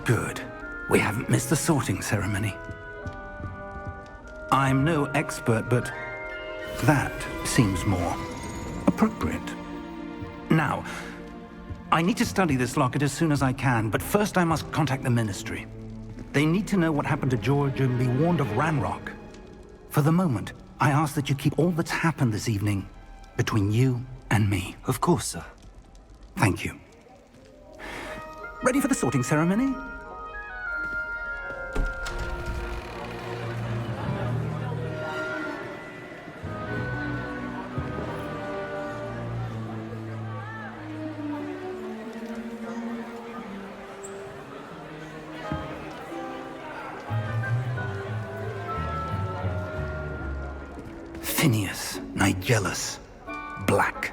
Good. We haven't missed the sorting ceremony. I'm no expert, but that seems more appropriate. Now, I need to study this locket as soon as I can, but first I must contact the Ministry. They need to know what happened to George and be warned of Ranrock. For the moment, I ask that you keep all that's happened this evening between you and me. Of course, sir. Thank you. Ready for the sorting ceremony? Phineas, Nigellus, Black.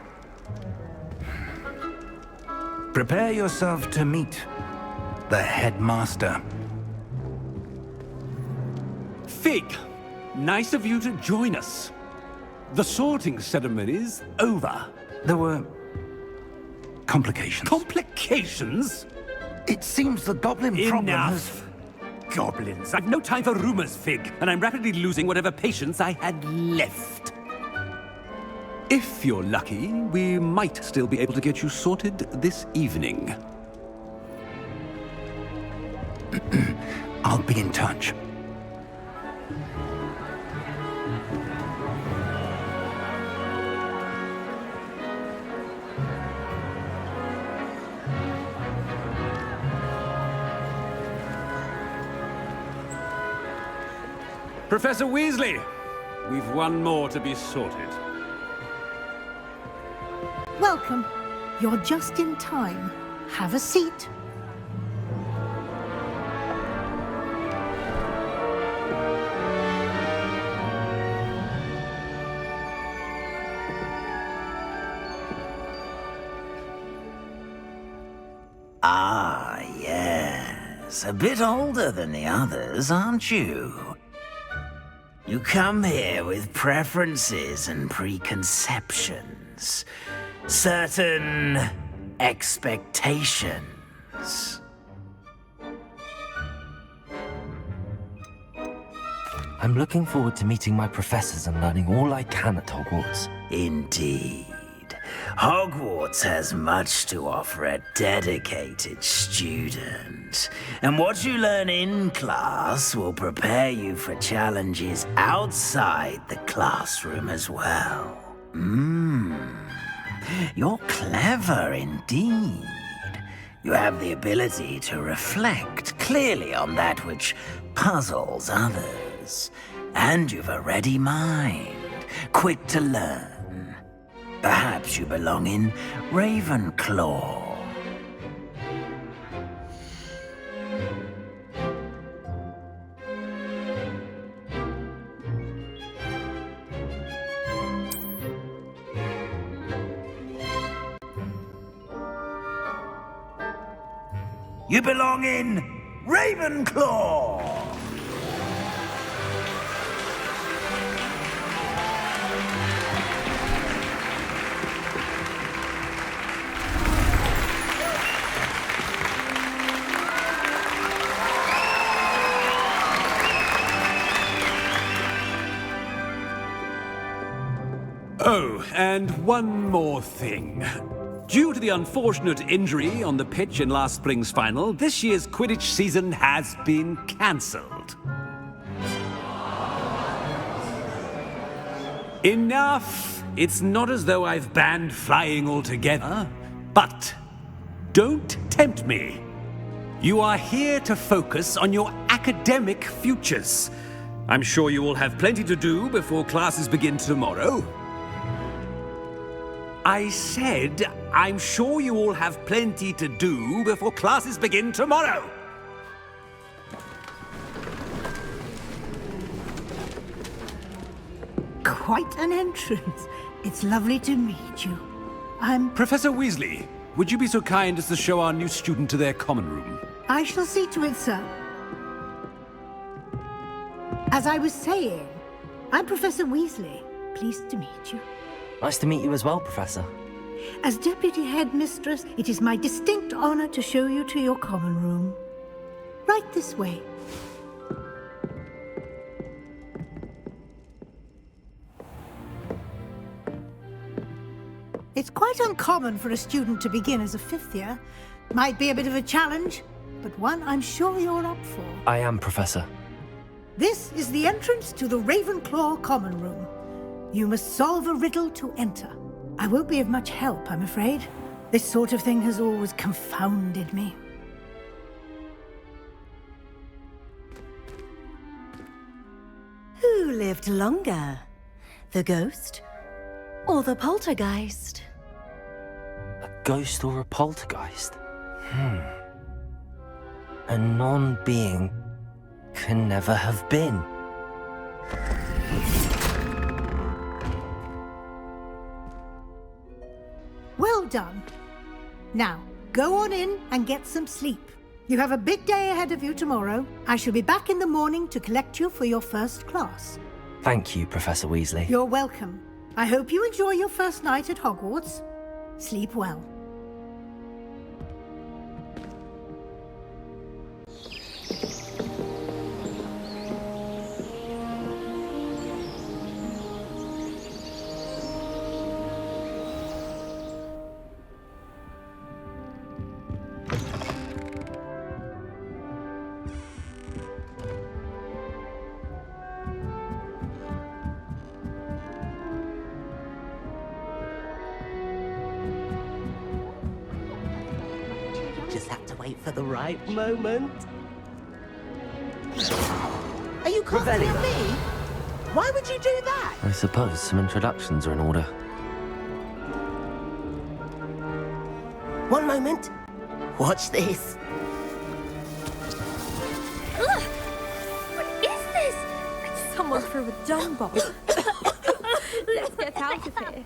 Prepare yourself to meet the headmaster. Fig, nice of you to join us. The sorting ceremony's over. There were complications. Complications? It seems the goblin problem has... Enough! Goblins. I've no time for rumors, Fig, and I'm rapidly losing whatever patience I had left. If you're lucky, we might still be able to get you sorted this evening. I'll be in touch. Professor Weasley, we've one more to be sorted. Welcome. You're just in time. Have a seat. Ah, yes. A bit older than the others, aren't you? You come here with preferences and preconceptions. Certain expectations. I'm looking forward to meeting my professors and learning all I can at Hogwarts. Indeed. Hogwarts has much to offer a dedicated student. And what you learn in class will prepare you for challenges outside the classroom as well. You're clever indeed. You have the ability to reflect clearly on that which puzzles others. And you've a ready mind, quick to learn. Perhaps you belong in Ravenclaw. You belong in Ravenclaw! Oh, and one more thing. Due to the unfortunate injury on the pitch in last spring's final, this year's Quidditch season has been cancelled. Enough! It's not as though I've banned flying altogether, but don't tempt me. You are here to focus on your academic futures. I'm sure you will have plenty to do before classes begin tomorrow. I said, I'm sure you all have plenty to do before classes begin tomorrow. Quite an entrance. It's lovely to meet you. Professor Weasley, would you be so kind as to show our new student to their common room? I shall see to it, sir. As I was saying, I'm Professor Weasley. Pleased to meet you. Nice to meet you as well, Professor. As Deputy Headmistress, it is my distinct honor to show you to your common room. Right this way. It's quite uncommon for a student to begin as a fifth year. Might be a bit of a challenge, but one I'm sure you're up for. I am, Professor. This is the entrance to the Ravenclaw Common Room. You must solve a riddle to enter. I won't be of much help, I'm afraid. This sort of thing has always confounded me. Who lived longer? The ghost or the poltergeist? A ghost or a poltergeist? A non-being can never have been. Well done. Now, go on in and get some sleep. You have a big day ahead of you tomorrow. I shall be back in the morning to collect you for your first class. Thank you, Professor Weasley. You're welcome. I hope you enjoy your first night at Hogwarts. Sleep well. Just have to wait for the right moment. Are you coughing at me? Why would you do that? I suppose some introductions are in order. One moment. Watch this. Ugh! What is this? Someone threw a dung bomb. Let's get out of here.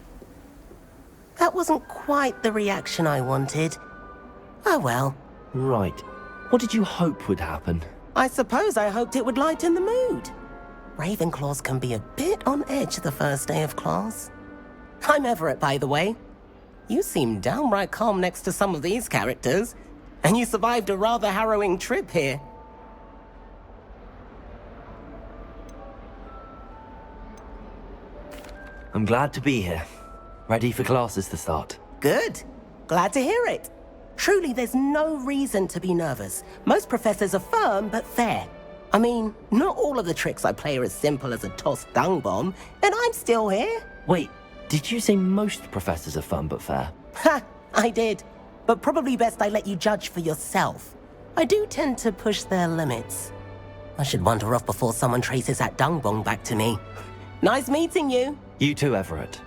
That wasn't quite the reaction I wanted. Oh well. Right. What did you hope would happen? I suppose I hoped it would lighten the mood. Ravenclaws can be a bit on edge the first day of class. I'm Everett, by the way. You seem downright calm next to some of these characters, and you survived a rather harrowing trip here. I'm glad to be here. Ready for classes to start. Good. Glad to hear it. Truly, there's no reason to be nervous. Most professors are firm but fair. I mean, not all of the tricks I play are as simple as a tossed dung bomb, and I'm still here. Wait, did you say most professors are fun but fair? Ha! I did. But probably best I let you judge for yourself. I do tend to push their limits. I should wander off before someone traces that dung bomb back to me. Nice meeting you. You too, Everett.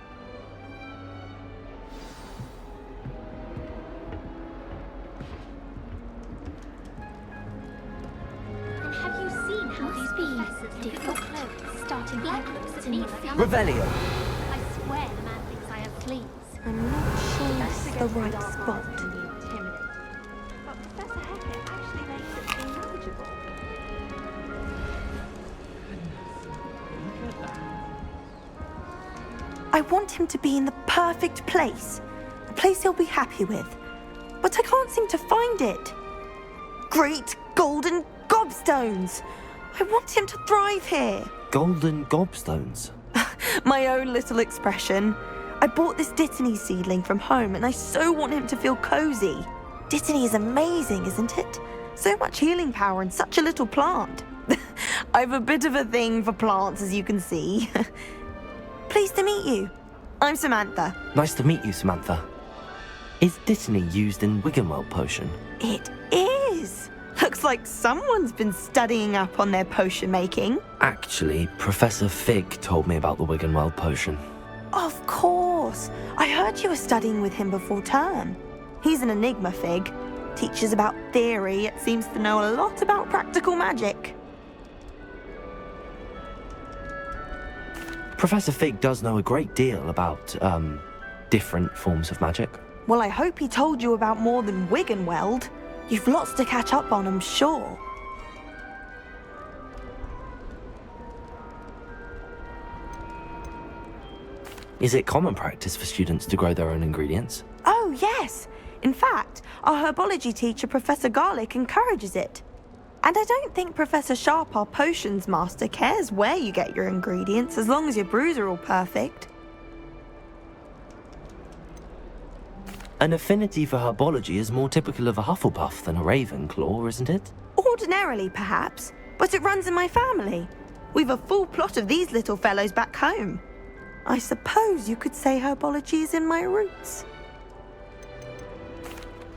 Have you seen how these professors look at your clothes, starting black looks and Revelio. I swear the man thinks I have fleas. I'm not sure this is the right spot. But Professor Hecat actually makes it seem manageable. I want him to be in the perfect place. A place he'll be happy with. But I can't seem to find it. Great golden gobstones! I want him to thrive here. Golden gobstones. My own little expression. I bought this Dittany seedling from home and I so want him to feel cozy. Dittany is amazing, isn't it? So much healing power in such a little plant. I've a bit of a thing for plants, as you can see. Pleased to meet you. I'm Samantha. Nice to meet you, Samantha. Is Dittany used in Wiggenweld potion? It is. Looks like someone's been studying up on their potion making. Actually, Professor Fig told me about the Wiggenweld potion. Of course. I heard you were studying with him before term. He's an enigma, Fig. Teaches about theory, yet seems to know a lot about practical magic. Professor Fig does know a great deal about, different forms of magic. Well, I hope he told you about more than Wiggenweld. You've lots to catch up on, I'm sure. Is it common practice for students to grow their own ingredients? Oh, yes. In fact, our herbology teacher, Professor Garlick, encourages it. And I don't think Professor Sharp, our potions master, cares where you get your ingredients as long as your brews are all perfect. An affinity for herbology is more typical of a Hufflepuff than a Ravenclaw, isn't it? Ordinarily, perhaps, but it runs in my family. We've a full plot of these little fellows back home. I suppose you could say herbology is in my roots.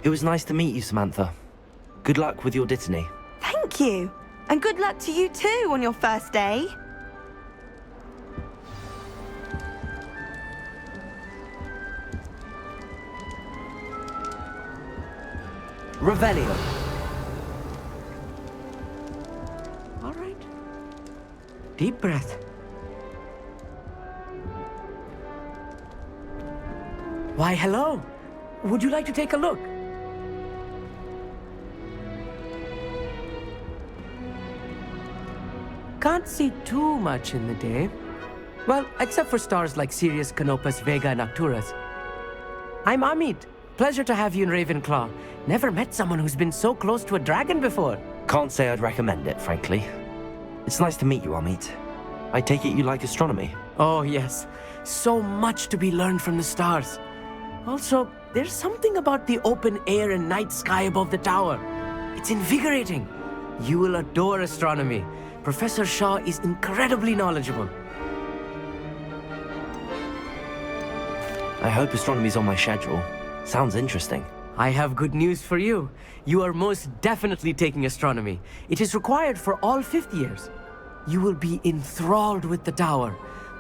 It was nice to meet you, Samantha. Good luck with your dittany. Thank you. And good luck to you too on your first day. Revelio. All right. Deep breath. Why, hello. Would you like to take a look? Can't see too much in the day. Well, except for stars like Sirius, Canopus, Vega, and Arcturus. I'm Amit. Pleasure to have you in Ravenclaw. Never met someone who's been so close to a dragon before. Can't say I'd recommend it, frankly. It's nice to meet you, Amit. I take it you like astronomy. Oh, yes. So much to be learned from the stars. Also, there's something about the open air and night sky above the tower. It's invigorating. You will adore astronomy. Professor Shaw is incredibly knowledgeable. I hope astronomy's on my schedule. Sounds interesting. I have good news for you. You are most definitely taking astronomy. It is required for all 5th years. You will be enthralled with the tower.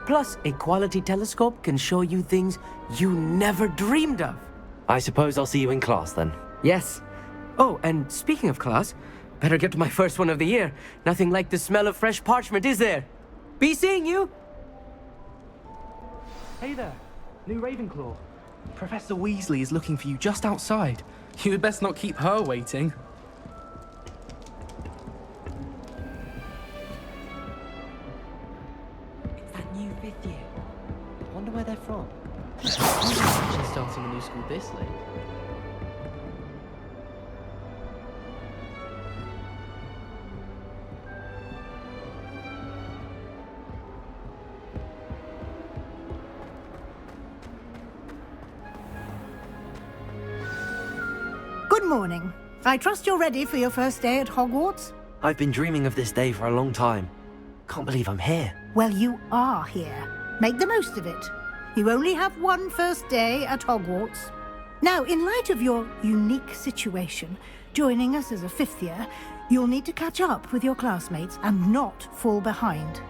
Plus, a quality telescope can show you things you never dreamed of. I suppose I'll see you in class then. Yes. Oh, and speaking of class, better get to my first one of the year. Nothing like the smell of fresh parchment, is there? Be seeing you! Hey there, new Ravenclaw. Professor Weasley is looking for you just outside. You had best not keep her waiting. It's that new 5th year. Wonder where they're from. She's starting a new school this late. Good morning. I trust you're ready for your first day at Hogwarts? I've been dreaming of this day for a long time. Can't believe I'm here. Well, you are here. Make the most of it. You only have one first day at Hogwarts. Now, in light of your unique situation, joining us as a 5th year, you'll need to catch up with your classmates and not fall behind.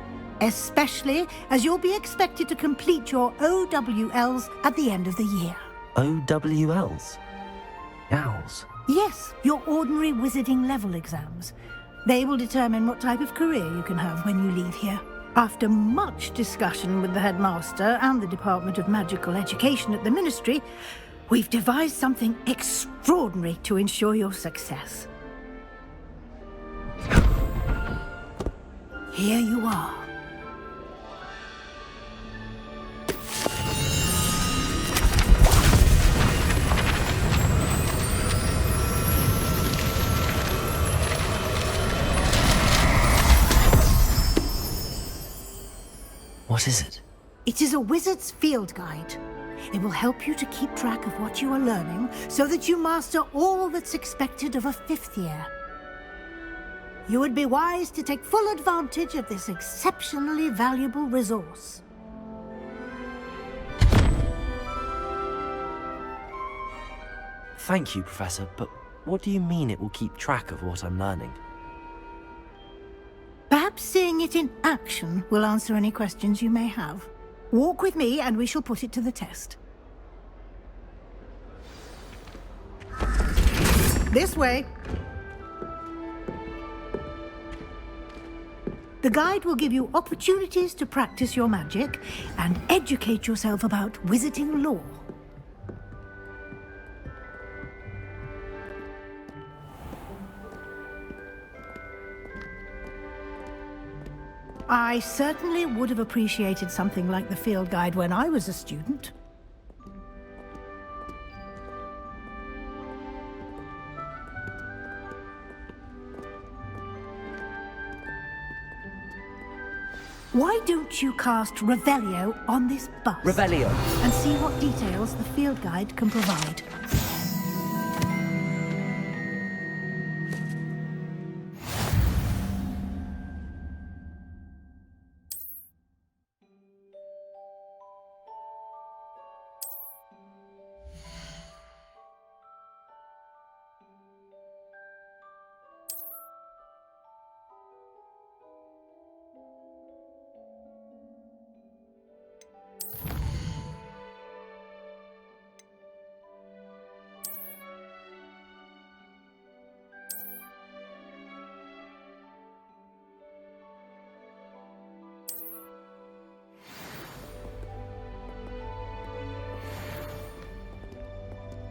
Especially as you'll be expected to complete your OWLs at the end of the year. OWLs? Owls? Yes, your ordinary wizarding level exams. They will determine what type of career you can have when you leave here. After much discussion with the headmaster and the Department of Magical Education at the Ministry, we've devised something extraordinary to ensure your success. Here you are. What is it? It is a wizard's field guide. It will help you to keep track of what you are learning so that you master all that's expected of a 5th year. You would be wise to take full advantage of this exceptionally valuable resource. Thank you, Professor, but what do you mean it will keep track of what I'm learning? Perhaps seeing it in action will answer any questions you may have. Walk with me and we shall put it to the test. This way. The guide will give you opportunities to practice your magic and educate yourself about wizarding lore. I certainly would have appreciated something like the field guide when I was a student. Why don't you cast Revelio on this bus? Revelio. And see what details the field guide can provide.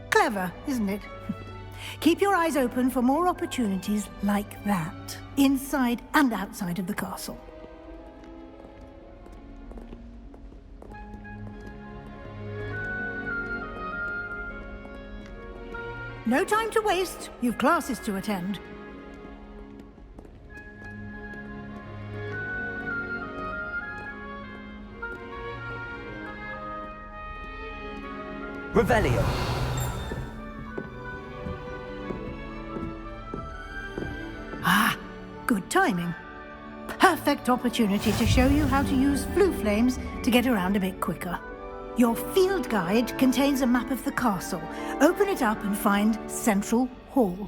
Clever, isn't it? Keep your eyes open for more opportunities like that, inside and outside of the castle. No time to waste. You've classes to attend. Revelio. Ah, good timing. Perfect opportunity to show you how to use flue flames to get around a bit quicker. Your field guide contains a map of the castle. Open it up and find Central Hall.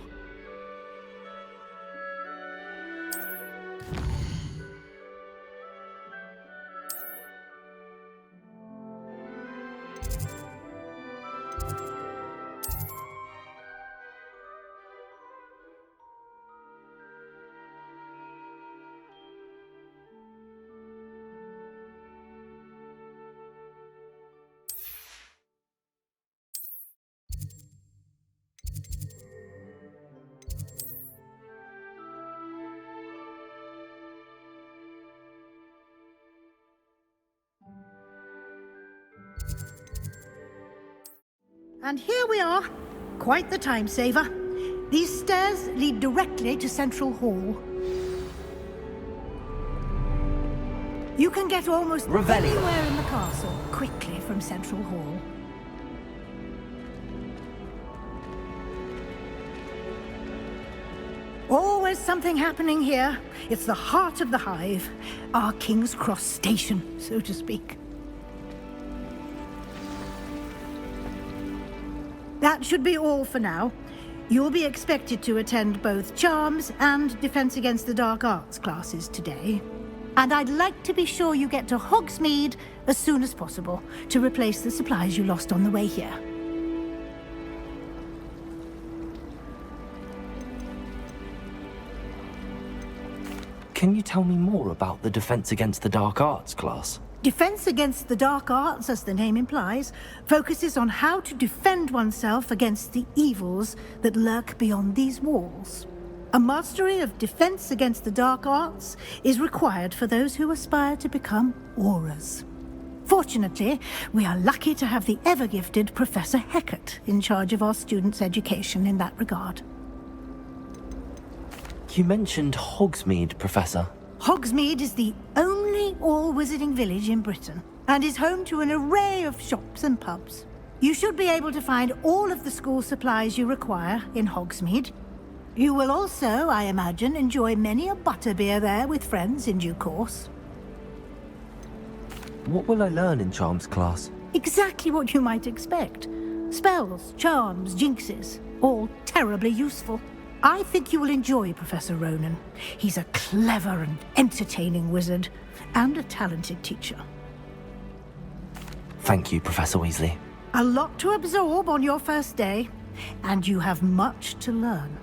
And here we are. Quite the time saver. These stairs lead directly to Central Hall. You can get almost anywhere in the castle quickly from Central Hall. Always something happening here. It's the heart of the hive. Our King's Cross station, so to speak. That should be all for now. You'll be expected to attend both Charms and Defense Against the Dark Arts classes today. And I'd like to be sure you get to Hogsmeade as soon as possible to replace the supplies you lost on the way here. Can you tell me more about the Defense Against the Dark Arts class? Defense Against the Dark Arts, as the name implies, focuses on how to defend oneself against the evils that lurk beyond these walls. A mastery of Defense Against the Dark Arts is required for those who aspire to become auras. Fortunately, we are lucky to have the ever-gifted Professor Hecat in charge of our students' education in that regard. You mentioned Hogsmeade, Professor. Hogsmeade is the only all-wizarding village in Britain and is home to an array of shops and pubs. You should be able to find all of the school supplies you require in Hogsmeade. You will also, I imagine, enjoy many a butterbeer there with friends in due course. What will I learn in Charms class? Exactly what you might expect. Spells, charms, jinxes, all terribly useful. I think you will enjoy Professor Ronan. He's a clever and entertaining wizard, and a talented teacher. Thank you, Professor Weasley. A lot to absorb on your first day, and you have much to learn.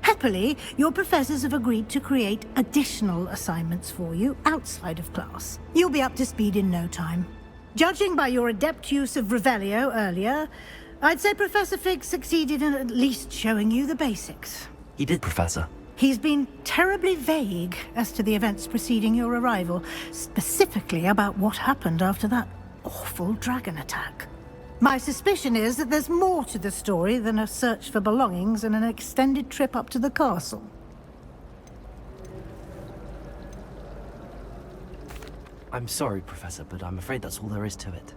Happily, your professors have agreed to create additional assignments for you outside of class. You'll be up to speed in no time. Judging by your adept use of Revelio earlier, I'd say Professor Fig succeeded in at least showing you the basics. He did, Professor. He's been terribly vague as to the events preceding your arrival, specifically about what happened after that awful dragon attack. My suspicion is that there's more to the story than a search for belongings and an extended trip up to the castle. I'm sorry, Professor, but I'm afraid that's all there is to it.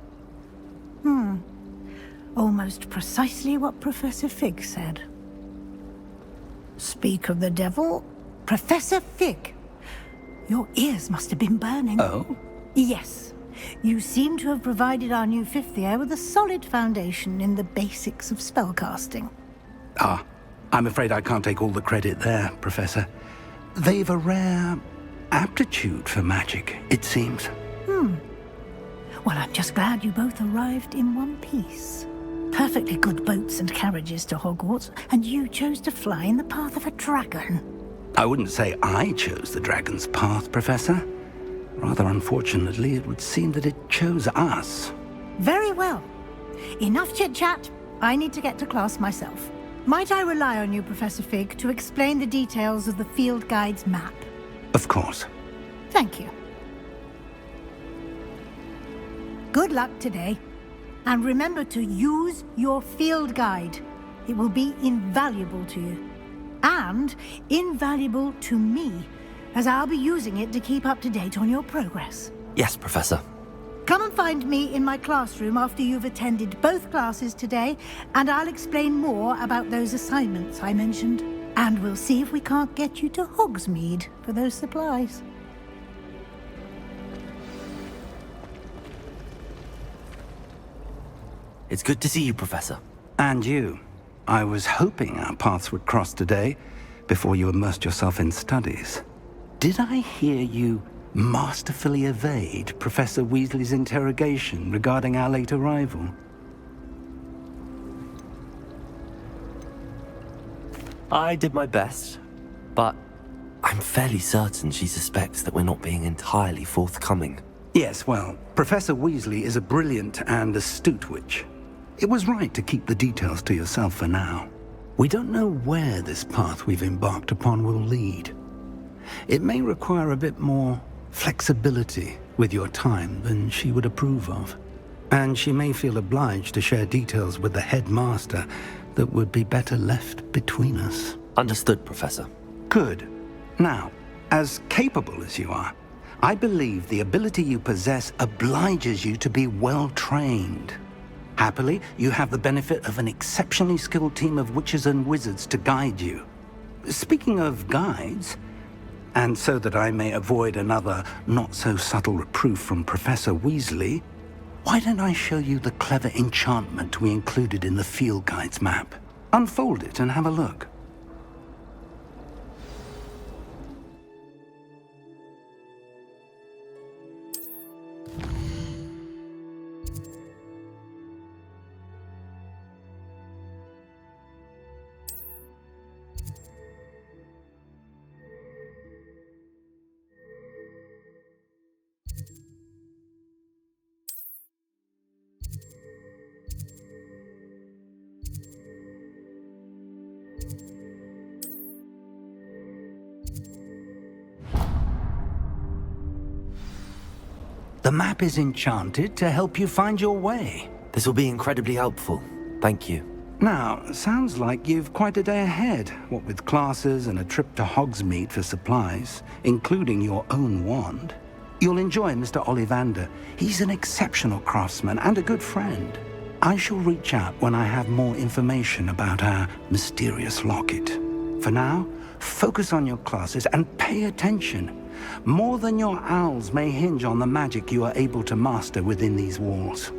Almost precisely what Professor Fig said. Speak of the devil, Professor Fig. Your ears must have been burning. Oh? Yes. You seem to have provided our new fifth year with a solid foundation in the basics of spellcasting. Ah, I'm afraid I can't take all the credit there, Professor. They've a rare aptitude for magic, it seems. Well, I'm just glad you both arrived in one piece. Perfectly good boats and carriages to Hogwarts, and you chose to fly in the path of a dragon. I wouldn't say I chose the dragon's path, Professor. Rather unfortunately, it would seem that it chose us. Very well. Enough chit-chat. I need to get to class myself. Might I rely on you, Professor Fig, to explain the details of the field guide's map? Of course. Thank you. Good luck today. And remember to use your field guide. It will be invaluable to you. And invaluable to me, as I'll be using it to keep up to date on your progress. Yes, Professor. Come and find me in my classroom after you've attended both classes today, and I'll explain more about those assignments I mentioned. And we'll see if we can't get you to Hogsmeade for those supplies. It's good to see you, Professor. And you. I was hoping our paths would cross today, before you immersed yourself in studies. Did I hear you masterfully evade Professor Weasley's interrogation regarding our late arrival? I did my best, but I'm fairly certain she suspects that we're not being entirely forthcoming. Yes, well, Professor Weasley is a brilliant and astute witch. It was right to keep the details to yourself for now. We don't know where this path we've embarked upon will lead. It may require a bit more flexibility with your time than she would approve of. And she may feel obliged to share details with the headmaster that would be better left between us. Understood, Professor. Good. Now, as capable as you are, I believe the ability you possess obliges you to be well trained. Happily, you have the benefit of an exceptionally skilled team of witches and wizards to guide you. Speaking of guides, and so that I may avoid another not-so-subtle reproof from Professor Weasley, why don't I show you the clever enchantment we included in the field guide's map? Unfold it and have a look. The map is enchanted to help you find your way. This will be incredibly helpful. Thank you. Now, sounds like you've quite a day ahead, what with classes and a trip to Hogsmeade for supplies, including your own wand. You'll enjoy Mr. Ollivander. He's an exceptional craftsman and a good friend. I shall reach out when I have more information about our mysterious locket. For now, focus on your classes and pay attention. More than your owls may hinge on the magic you are able to master within these walls.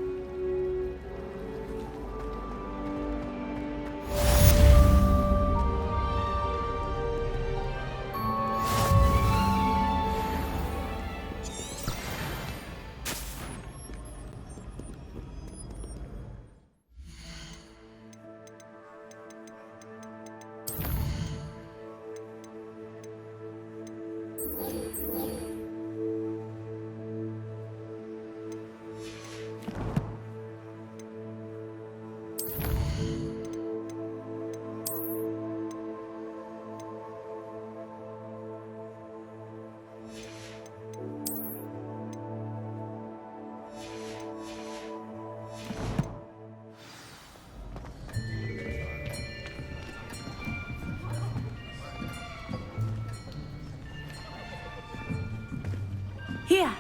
Here.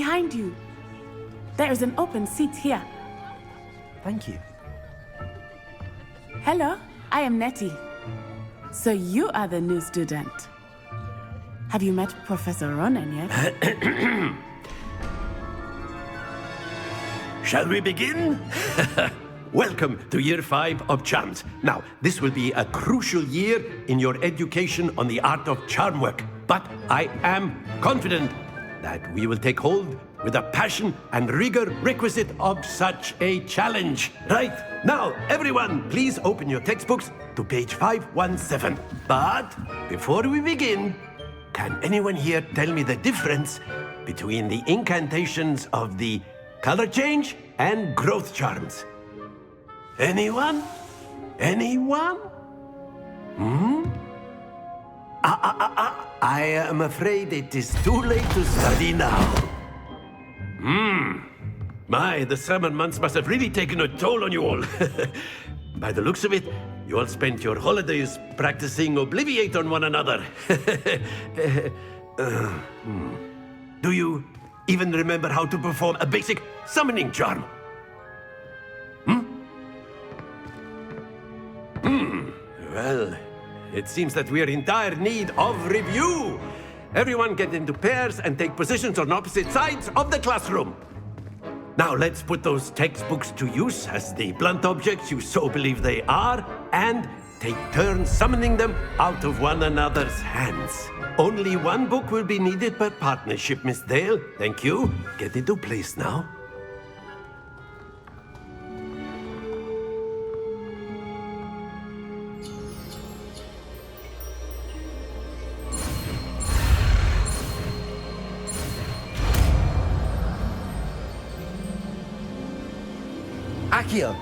behind you. There is an open seat here. Thank you. Hello, I am Nettie. So you are the new student. Have you met Professor Ronan yet? Shall we begin? Welcome to Year 5 of Charms. Now, this will be a crucial year in your education on the art of charm work. But I am confident that we will take hold with the passion and rigor requisite of such a challenge. Right, now, everyone, please open your textbooks to page 517. But before we begin, can anyone here tell me the difference between the incantations of the color change and growth charms? Anyone? Anyone? I am afraid it is too late to study now. My, the summer months must have really taken a toll on you all. By the looks of it, you all spent your holidays practicing Obliviate on one another. Do you even remember how to perform a basic summoning charm? Well, it seems that we are in dire need of review. Everyone get into pairs and take positions on opposite sides of the classroom. Now let's put those textbooks to use as the blunt objects you so believe they are, and take turns summoning them out of one another's hands. Only one book will be needed per partnership, Miss Dale. Thank you. Get into place now. Akio!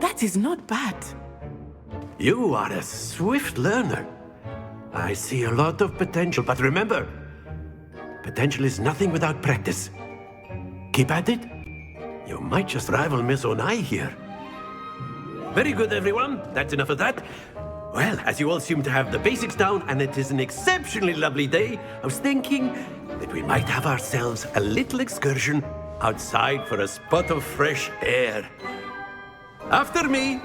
That is not bad. You are a swift learner. I see a lot of potential, but remember, potential is nothing without practice. Keep at it. You might just rival Miss Onai here. Very good, everyone. That's enough of that. Well, as you all seem to have the basics down, and it is an exceptionally lovely day, I was thinking that we might have ourselves a little excursion outside for a spot of fresh air. After me.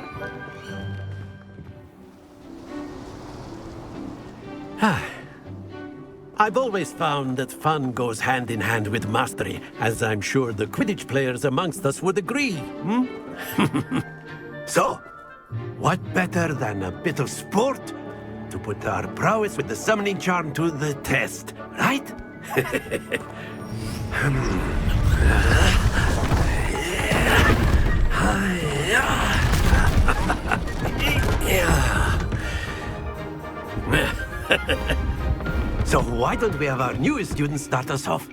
I've always found that fun goes hand in hand with mastery, as I'm sure the Quidditch players amongst us would agree. So, what better than a bit of sport to put our prowess with the summoning charm to the test, right? So why don't we have our newest student start us off?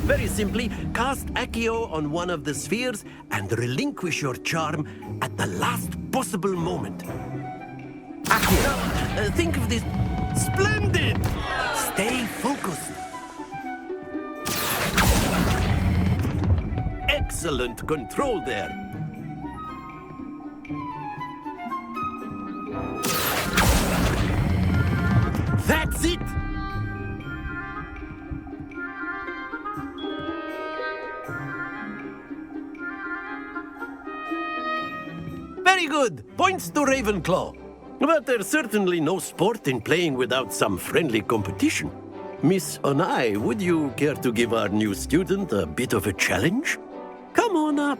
Very simply, cast Accio on one of the spheres and relinquish your charm at the last possible moment. Accio, think of this. Splendid! Stay focused. Excellent control there. That's it! Very good. Points to Ravenclaw. But there's certainly no sport in playing without some friendly competition. Miss Onai, would you care to give our new student a bit of a challenge? Come on up.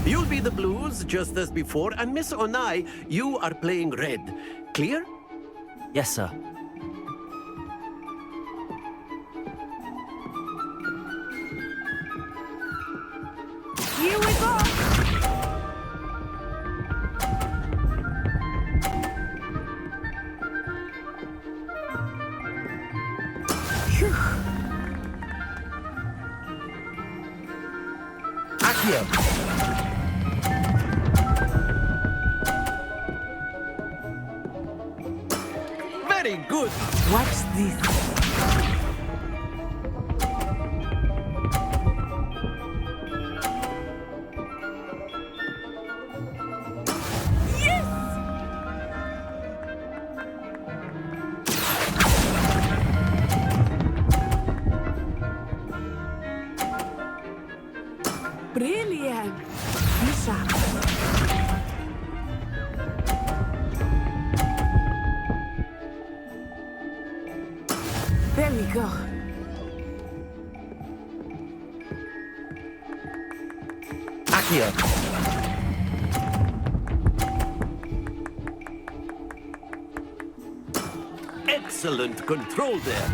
You'll be the blues, just as before, and Miss Onai, you are playing red. Clear? Yes, sir. Here we go! Akio! Very good. Watch this. brilliant! Be sharp. There we go. Accio. Excellent control there.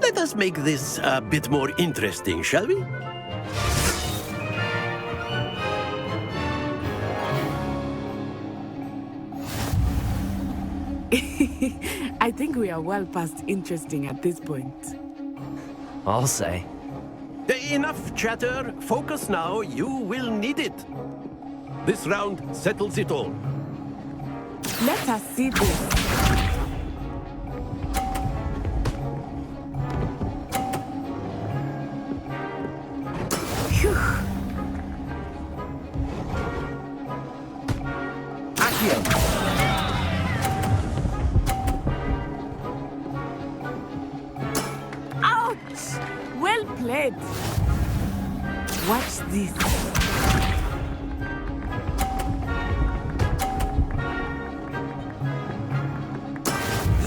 Let us make this a bit more interesting, shall we? I think we are well past interesting at this point. I'll say. Enough chatter. Focus now. You will need it. This round settles it all. Let us see this. Phew. Accio. Ouch! Well played. Watch this.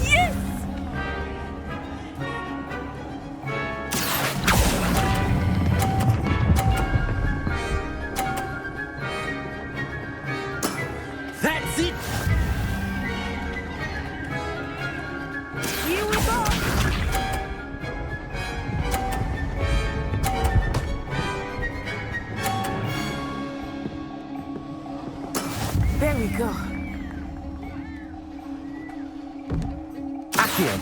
Yes! That's it. Here we go. There we go. Accio.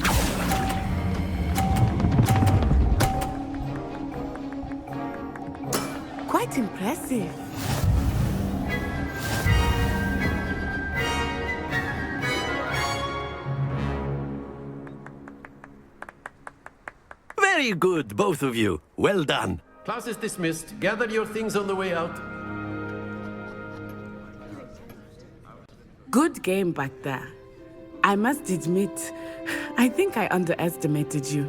Quite impressive. Very good, both of you. Well done. Class is dismissed. Gather your things on the way out. Good game back there. I must admit, I think I underestimated you.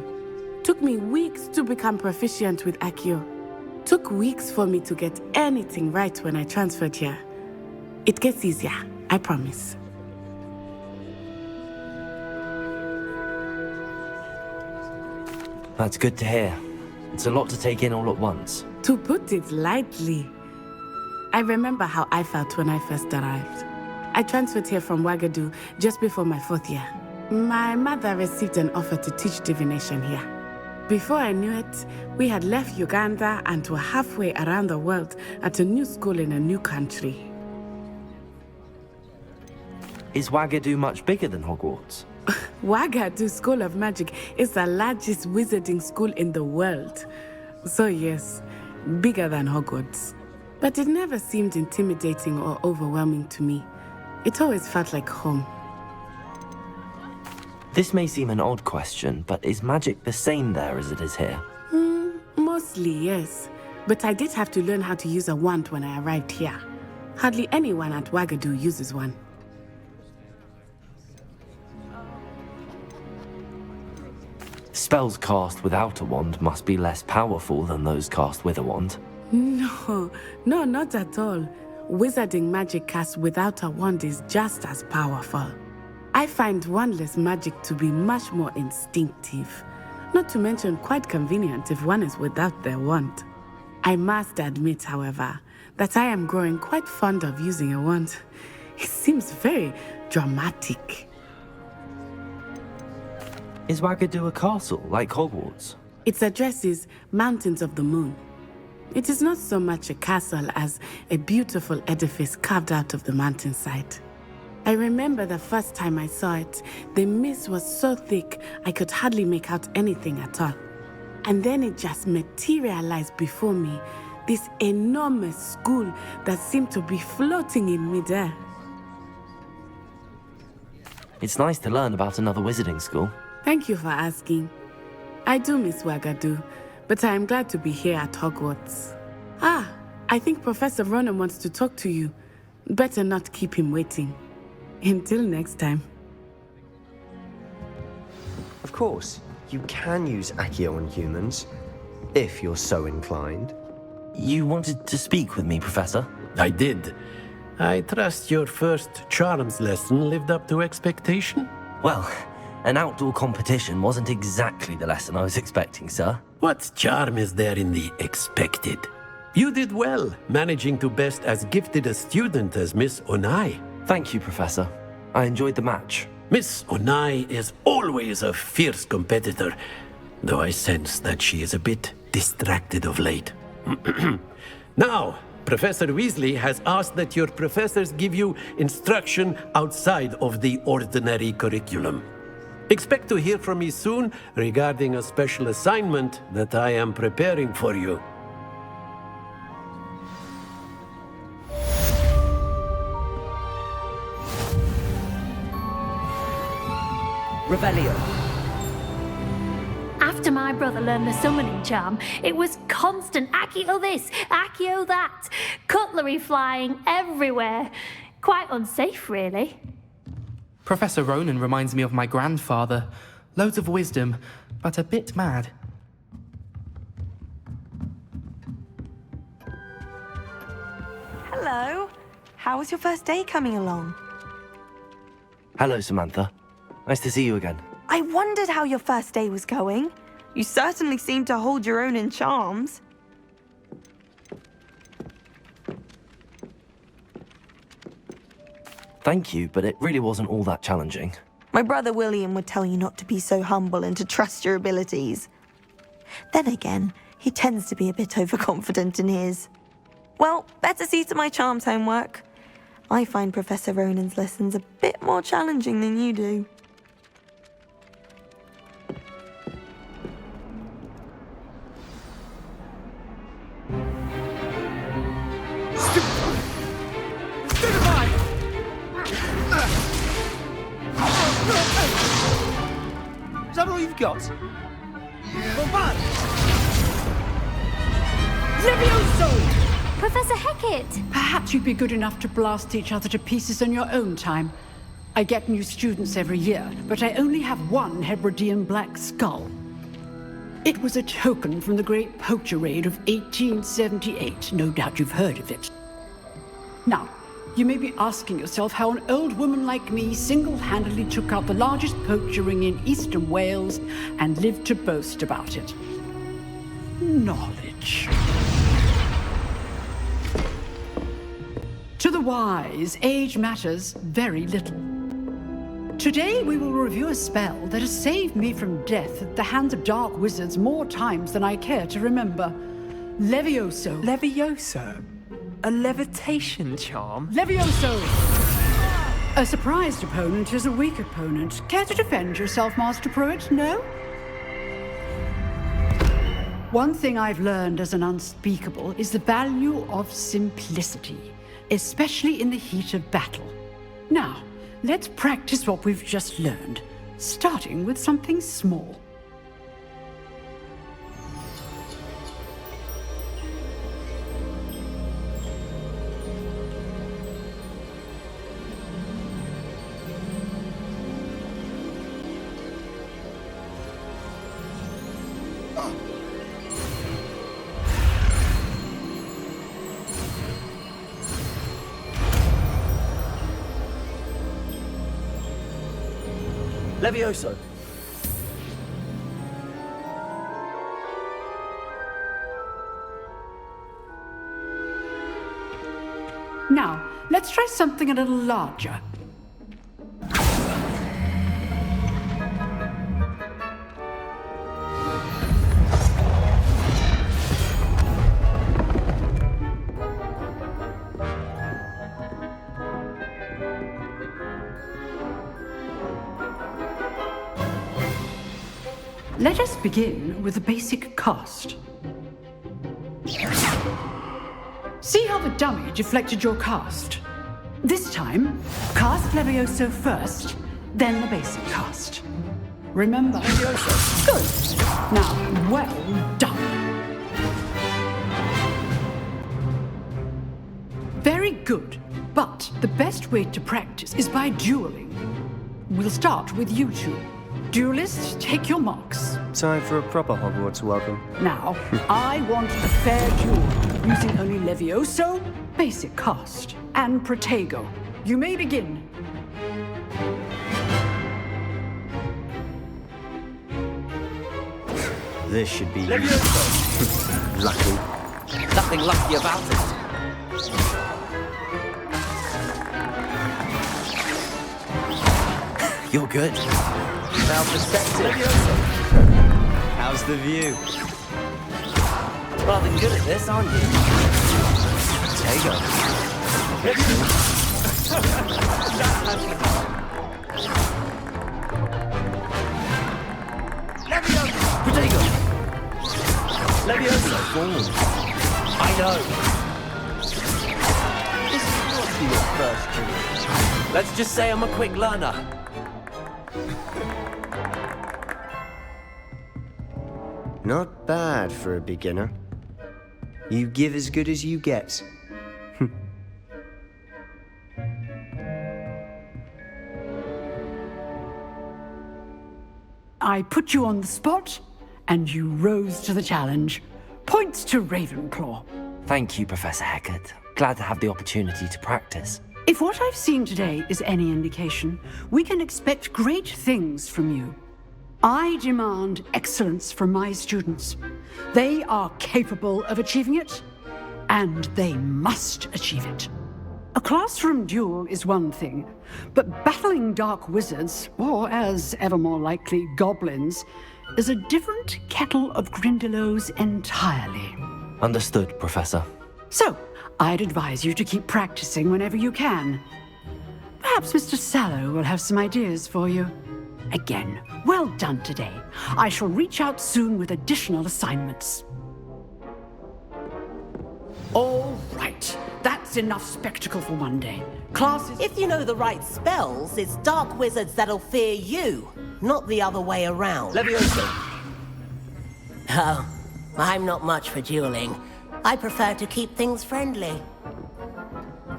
Took me weeks to become proficient with Accio. Took weeks for me to get anything right when I transferred here. It gets easier, I promise. That's good to hear. It's a lot to take in all at once. To put it lightly, I remember how I felt when I first arrived. I transferred here from Wagadu just before my 4th year. My mother received an offer to teach divination here. Before I knew it, we had left Uganda and were halfway around the world at a new school in a new country. Is Wagadu much bigger than Hogwarts? Wagadu School of Magic is the largest wizarding school in the world. So yes, bigger than Hogwarts. But it never seemed intimidating or overwhelming to me. It always felt like home. This may seem an odd question, but is magic the same there as it is here? Mostly, yes. But I did have to learn how to use a wand when I arrived here. Hardly anyone at Wagadu uses one. Spells cast without a wand must be less powerful than those cast with a wand. No, not at all. Wizarding magic cast without a wand is just as powerful. I find wandless magic to be much more instinctive. Not to mention quite convenient if one is without their wand. I must admit, however, that I am growing quite fond of using a wand. It seems very dramatic. Is Wagadu a castle, like Hogwarts? Its address is Mountains of the Moon. It is not so much a castle as a beautiful edifice carved out of the mountainside. I remember the first time I saw it, the mist was so thick I could hardly make out anything at all. And then it just materialized before me, this enormous school that seemed to be floating in midair. It's nice to learn about another wizarding school. Thank you for asking. I do miss Wagadu, but I am glad to be here at Hogwarts. I think Professor Ronan wants to talk to you. Better not keep him waiting. Until next time. Of course, you can use Accio on humans, if you're so inclined. You wanted to speak with me, Professor? I did. I trust your first charms lesson lived up to expectation? Well, an outdoor competition wasn't exactly the lesson I was expecting, sir. What charm is there in the expected? You did well, managing to best as gifted a student as Miss Onai. Thank you, Professor. I enjoyed the match. Miss Onai is always a fierce competitor, though I sense that she is a bit distracted of late. Now, Professor Weasley has asked that your professors give you instruction outside of the ordinary curriculum. Expect to hear from me soon regarding a special assignment that I am preparing for you. Rebellion. After my brother learned the summoning charm, it was constant Accio this, Accio that. Cutlery flying everywhere. Quite unsafe, really. Professor Ronan reminds me of my grandfather. Loads of wisdom, but a bit mad. Hello. How was your first day coming along? Hello, Samantha. Nice to see you again. I wondered how your first day was going. You certainly seem to hold your own in charms. Thank you, but it really wasn't all that challenging. My brother William would tell you not to be so humble and to trust your abilities. Then again, he tends to be a bit overconfident in his. Well, better see to my charms homework. I find Professor Ronan's lessons a bit more challenging than you do. Is that all you've got? Bombard! Levioso! Professor Hecat! Perhaps you'd be good enough to blast each other to pieces on your own time. I get new students every year, but I only have one Hebridean black skull. It was a token from the Great Poacher Raid of 1878. No doubt you've heard of it. Now, you may be asking yourself how an old woman like me single-handedly took out the largest poacher ring in eastern Wales and lived to boast about it. Knowledge. To the wise, age matters very little. Today we will review a spell that has saved me from death at the hands of dark wizards more times than I care to remember. Levioso. Levioso? A levitation charm? Levioso! A surprised opponent is a weak opponent. Care to defend yourself, Master Pruitt? No? One thing I've learned as an unspeakable is the value of simplicity, especially in the heat of battle. Now, let's practice what we've just learned, starting with something small. Levioso. Now, let's try something a little larger. Let us begin with the basic cast. See how the dummy deflected your cast? This time, cast Levioso first, then the basic cast. Remember? Levioso. Good. Now, well done. Very good. But the best way to practice is by dueling. We'll start with you two. Duelists, take your marks. Time for a proper Hogwarts welcome. Now, I want a fair duel, using only Levioso, basic cast, and Protego. You may begin. This should be Levioso! lucky. Nothing lucky about it. You're good. Now perspective. How's the view? Rather good at this, aren't you? Protego. Levioso! Forward. I know. This must be your first duel. Let's just say I'm a quick learner. Not bad for a beginner. You give as good as you get. I put you on the spot, and you rose to the challenge. Points to Ravenclaw. Thank you, Professor Hecat. Glad to have the opportunity to practice. If what I've seen today is any indication, we can expect great things from you. I demand excellence from my students. They are capable of achieving it, and they must achieve it. A classroom duel is one thing, but battling dark wizards, or as ever more likely, goblins, is a different kettle of Grindylows entirely. Understood, Professor. So, I'd advise you to keep practicing whenever you can. Perhaps Mr. Sallow will have some ideas for you. Again, well done today. I shall reach out soon with additional assignments. All right, that's enough spectacle for one day. Classes... If you know the right spells, it's dark wizards that'll fear you, not the other way around. Levioso! Oh, I'm not much for dueling. I prefer to keep things friendly.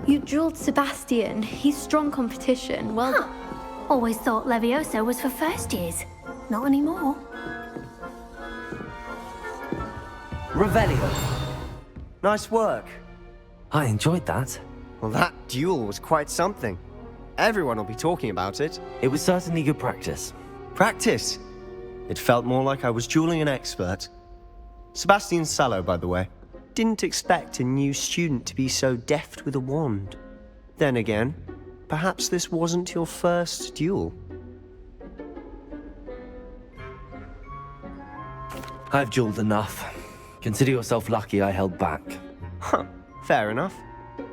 You dueled Sebastian. He's strong competition. Well, Always thought Levioso was for first years. Not anymore. Revelio. Nice work. I enjoyed that. Well, that duel was quite something. Everyone will be talking about it. It was certainly good practice. Practice? It felt more like I was dueling an expert. Sebastian Sallow, by the way. Didn't expect a new student to be so deft with a wand. Then again, perhaps this wasn't your first duel. I've dueled enough. Consider yourself lucky I held back. Huh, fair enough.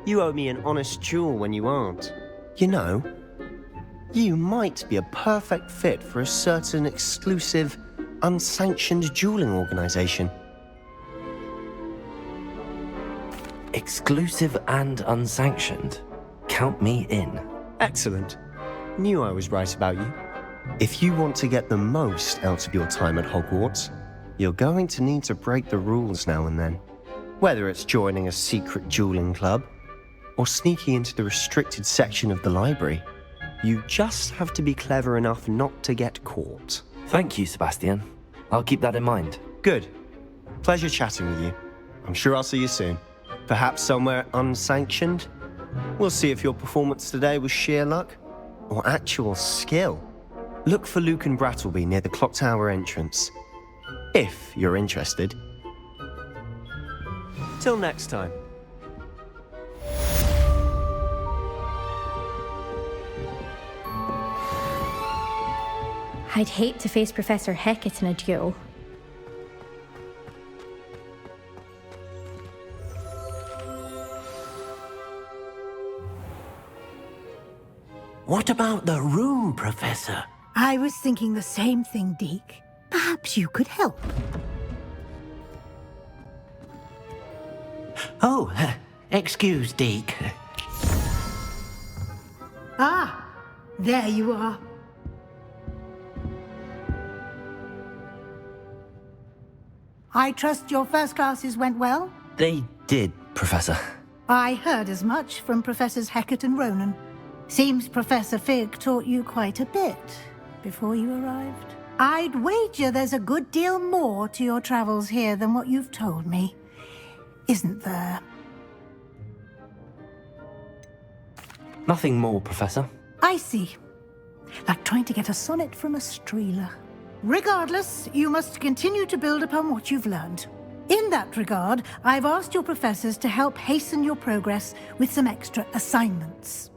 You owe me an honest duel when you aren't. You know, you might be a perfect fit for a certain exclusive, unsanctioned dueling organization. Exclusive and unsanctioned? Count me in. Excellent. Knew I was right about you. If you want to get the most out of your time at Hogwarts, you're going to need to break the rules now and then. Whether it's joining a secret dueling club, or sneaking into the restricted section of the library, you just have to be clever enough not to get caught. Thank you, Sebastian. I'll keep that in mind. Good. Pleasure chatting with you. I'm sure I'll see you soon. Perhaps somewhere unsanctioned? We'll see if your performance today was sheer luck or actual skill. Look for Luke and Brattleby near the clock tower entrance, if you're interested. Till next time. I'd hate to face Professor Hecat in a duel. What about the room, Professor? I was thinking the same thing, Deke. Perhaps you could help. Oh, excuse, Deke. Ah, there you are. I trust your first classes went well? They did, Professor. I heard as much from Professors Hecat and Ronan. Seems Professor Fig taught you quite a bit before you arrived. I'd wager there's a good deal more to your travels here than what you've told me. Isn't there? Nothing more, Professor. I see. Like trying to get a sonnet from a streeler. Regardless, you must continue to build upon what you've learned. In that regard, I've asked your professors to help hasten your progress with some extra assignments.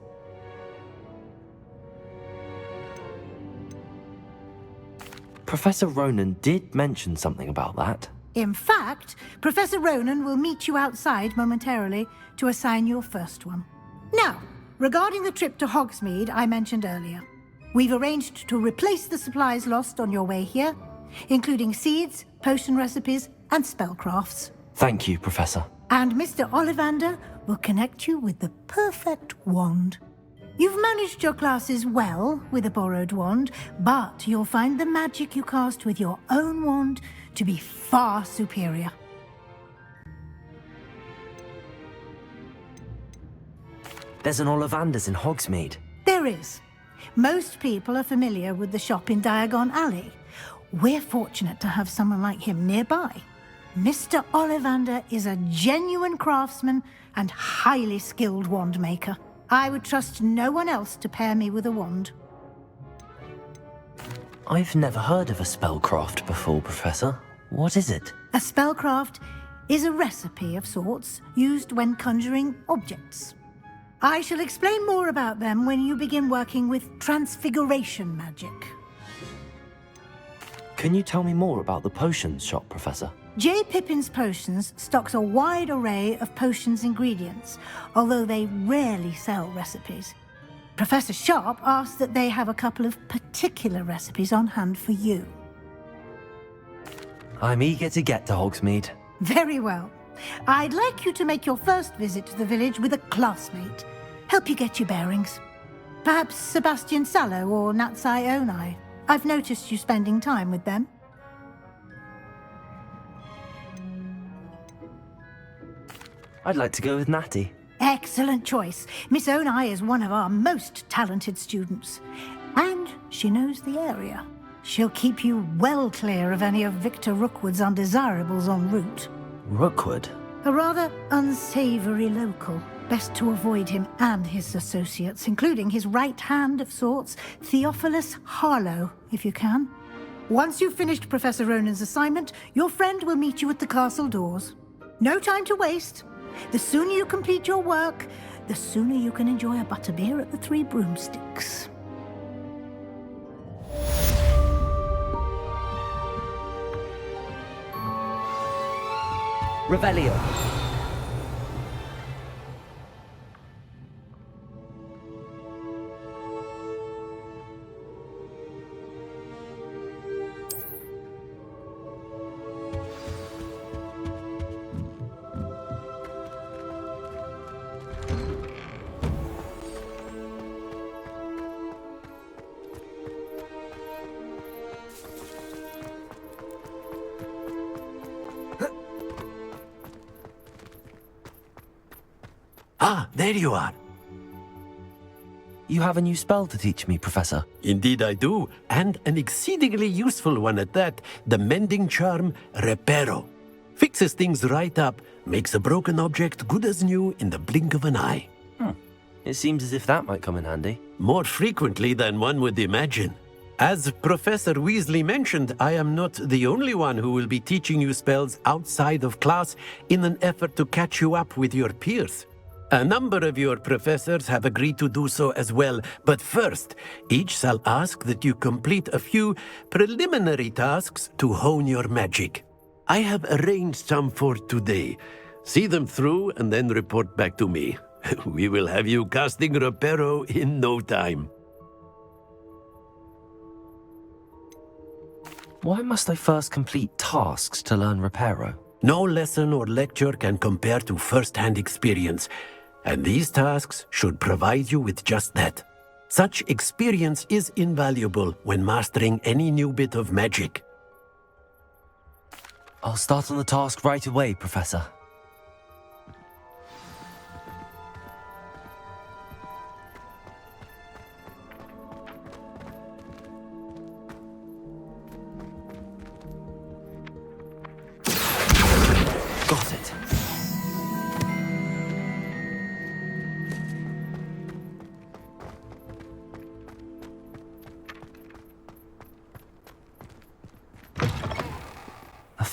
Professor Ronan did mention something about that. In fact, Professor Ronan will meet you outside momentarily to assign your first one. Now, regarding the trip to Hogsmeade I mentioned earlier, we've arranged to replace the supplies lost on your way here, including seeds, potion recipes, and spellcrafts. Thank you, Professor. And Mr. Ollivander will connect you with the perfect wand. You've managed your classes well with a borrowed wand, but you'll find the magic you cast with your own wand to be far superior. There's an Ollivander's in Hogsmeade. There is. Most people are familiar with the shop in Diagon Alley. We're fortunate to have someone like him nearby. Mr. Ollivander is a genuine craftsman and highly skilled wand maker. I would trust no one else to pair me with a wand. I've never heard of a spellcraft before, Professor. What is it? A spellcraft is a recipe of sorts used when conjuring objects. I shall explain more about them when you begin working with transfiguration magic. Can you tell me more about the potions shop, Professor? J. Pippin's Potions stocks a wide array of potions ingredients, although they rarely sell recipes. Professor Sharp asked that they have a couple of particular recipes on hand for you. I'm eager to get to Hogsmeade. Very well. I'd like you to make your first visit to the village with a classmate. Help you get your bearings. Perhaps Sebastian Sallow or Natsai Onai. I've noticed you spending time with them. I'd like to go with Natty. Excellent choice. Miss Onai is one of our most talented students. And she knows the area. She'll keep you well clear of any of Victor Rookwood's undesirables en route. Rookwood? A rather unsavory local. Best to avoid him and his associates, including his right hand of sorts, Theophilus Harlow, if you can. Once you've finished Professor Ronan's assignment, your friend will meet you at the castle doors. No time to waste. The sooner you complete your work, the sooner you can enjoy a butterbeer at the Three Broomsticks. Revelio. Ah, there you are. You have a new spell to teach me, Professor. Indeed I do, and an exceedingly useful one at that. The mending charm, Reparo. Fixes things right up, makes a broken object good as new in the blink of an eye. It seems as if that might come in handy. More frequently than one would imagine. As Professor Weasley mentioned, I am not the only one who will be teaching you spells outside of class in an effort to catch you up with your peers. A number of your professors have agreed to do so as well, but first, each shall ask that you complete a few preliminary tasks to hone your magic. I have arranged some for today. See them through and then report back to me. We will have you casting Reparo in no time. Why must I first complete tasks to learn Reparo? No lesson or lecture can compare to first-hand experience, and these tasks should provide you with just that. Such experience is invaluable when mastering any new bit of magic. I'll start on the task right away, Professor.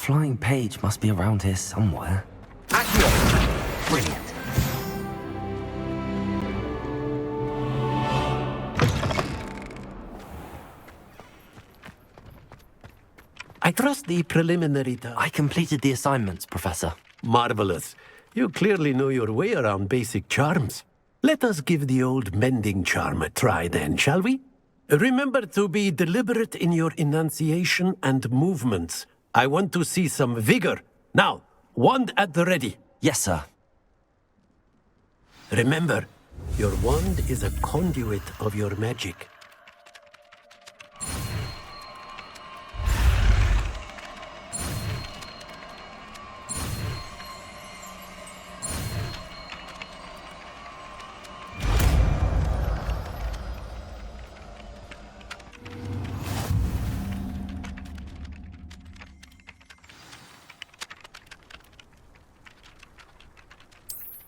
flying page must be around here somewhere. Accio! Brilliant. I trust the preliminary I completed the assignments, Professor. Marvelous. You clearly know your way around basic charms. Let us give the old mending charm a try then, shall we? Remember to be deliberate in your enunciation and movements. I want to see some vigor. Now, wand at the ready. Yes, sir. Remember, your wand is a conduit of your magic.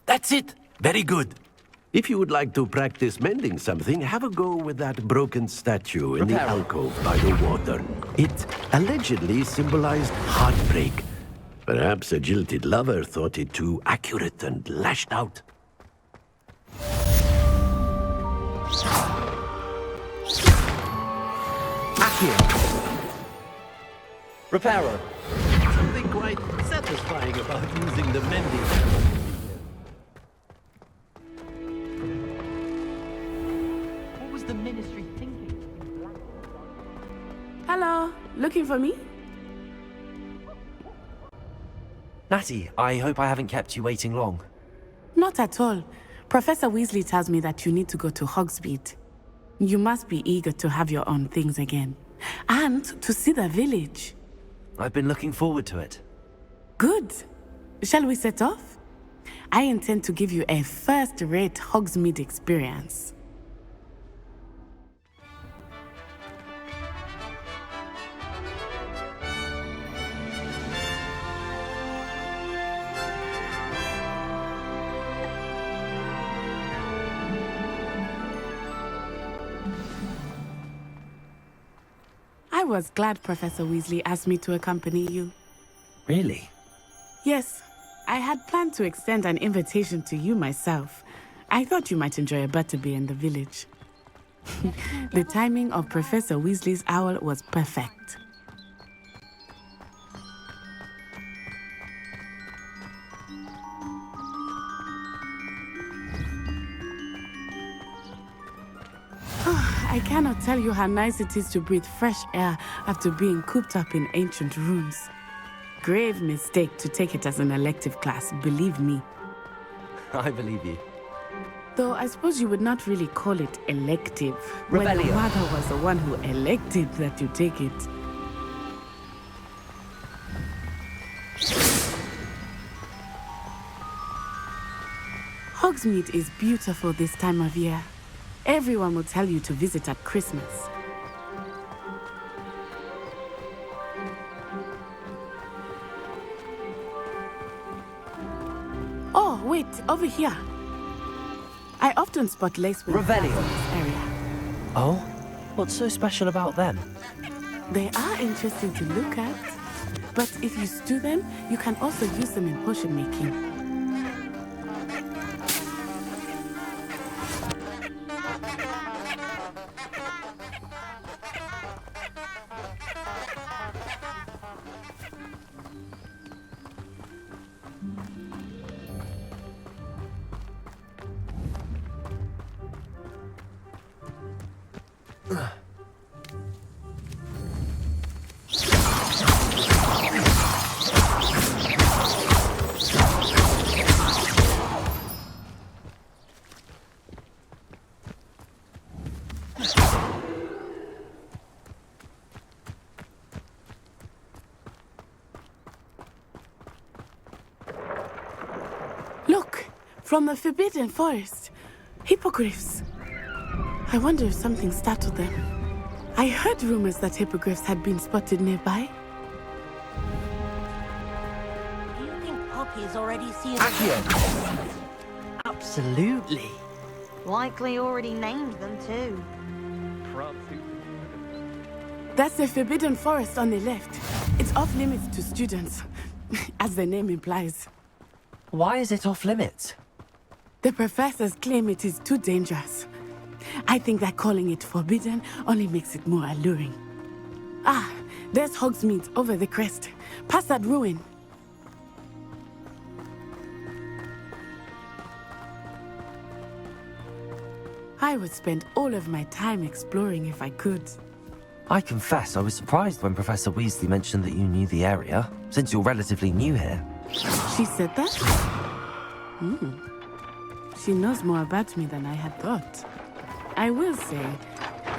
That's it! Very good. If you would like to practice mending something, have a go with that broken statue in the alcove by the water. It allegedly symbolized heartbreak. Perhaps a jilted lover thought it too accurate and lashed out. Accio! Reparo! Something quite satisfying about using the mending hammer. The ministry thinking? Hello, looking for me? Natty, I hope I haven't kept you waiting long. Not at all. Professor Weasley tells me that you need to go to Hogsmeade. You must be eager to have your own things again. And to see the village. I've been looking forward to it. Good. Shall we set off? I intend to give you a first-rate Hogsmeade experience. I was glad Professor Weasley asked me to accompany you. Really? Yes, I had planned to extend an invitation to you myself. I thought you might enjoy a butterbeer in the village. The timing of Professor Weasley's owl was perfect. I cannot tell you how nice it is to breathe fresh air after being cooped up in ancient rooms. Grave mistake to take it as an elective class, believe me. I believe you. Though I suppose you would not really call it elective, when Rebellion. your mother was the one who elected that you take it. Hogsmeade is beautiful this time of year. Everyone will tell you to visit at Christmas. Oh, wait, over here. I often spot lace wings in this area. Oh? What's so special about them? They are interesting to look at, but if you stew them, you can also use them in potion making. Look, from the Forbidden Forest, hippogriffs. I wonder if something startled them. I heard rumors that hippogriffs had been spotted nearby. Do you think Poppy's already seen Accio! Absolutely. Likely already named them too. That's the Forbidden Forest on the left. It's off limits to students, as the name implies. Why is it off limits? The professors claim it is too dangerous. I think that calling it forbidden only makes it more alluring. Ah, there's Hogsmeade over the crest. Past that ruin. I would spend all of my time exploring if I could. I confess I was surprised when Professor Weasley mentioned that you knew the area, since you're relatively new here. She said that? She knows more about me than I had thought. I will say,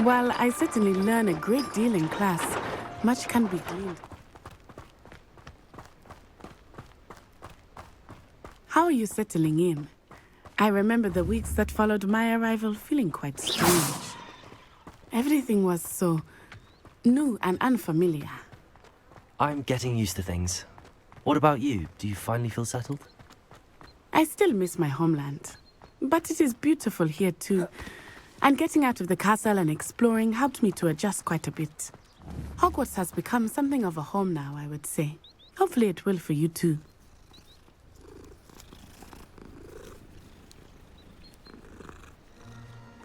while I certainly learn a great deal in class, much can be gleaned. How are you settling in? I remember the weeks that followed my arrival feeling quite strange. Everything was so new and unfamiliar. I'm getting used to things. What about you? Do you finally feel settled? I still miss my homeland, but it is beautiful here too. And getting out of the castle and exploring helped me to adjust quite a bit. Hogwarts has become something of a home now, I would say. Hopefully it will for you too.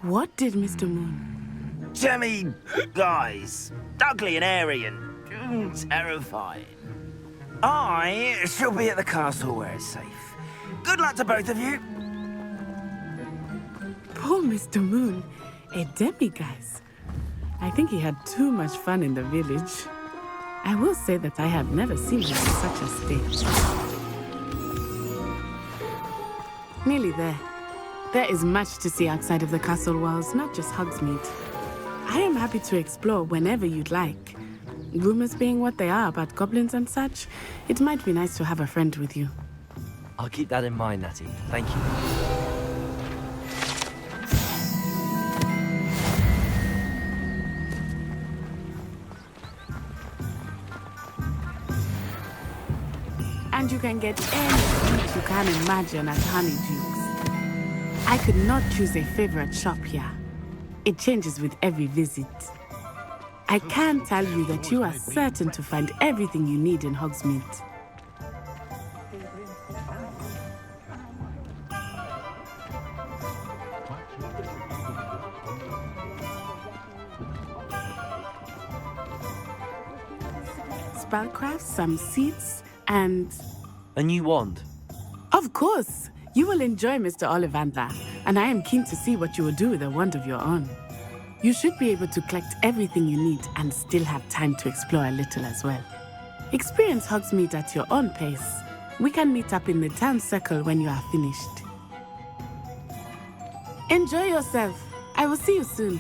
What did Mr. Moon? Jemmy, guys, ugly and airy and terrifying. I shall be at the castle where it's safe. Good luck to both of you. Poor Mr. Moon, a demiguise. I think he had too much fun in the village. I will say that I have never seen him in such a state. Nearly there. There is much to see outside of the castle walls, not just Hogsmeade. I am happy to explore whenever you'd like. Rumors being what they are about goblins and such, it might be nice to have a friend with you. I'll keep that in mind, Natty. Thank you. And you can get any sweet you can imagine at Honeydukes. I could not choose a favorite shop here. It changes with every visit. I can tell you that you are certain to find everything you need in Hogsmeade. Spellcraft, some seeds, and... A new wand? Of course! You will enjoy Mr. Ollivander, and I am keen to see what you will do with a wand of your own. You should be able to collect everything you need and still have time to explore a little as well. Experience Hogsmeade at your own pace. We can meet up in the town circle when you are finished. Enjoy yourself. I will see you soon.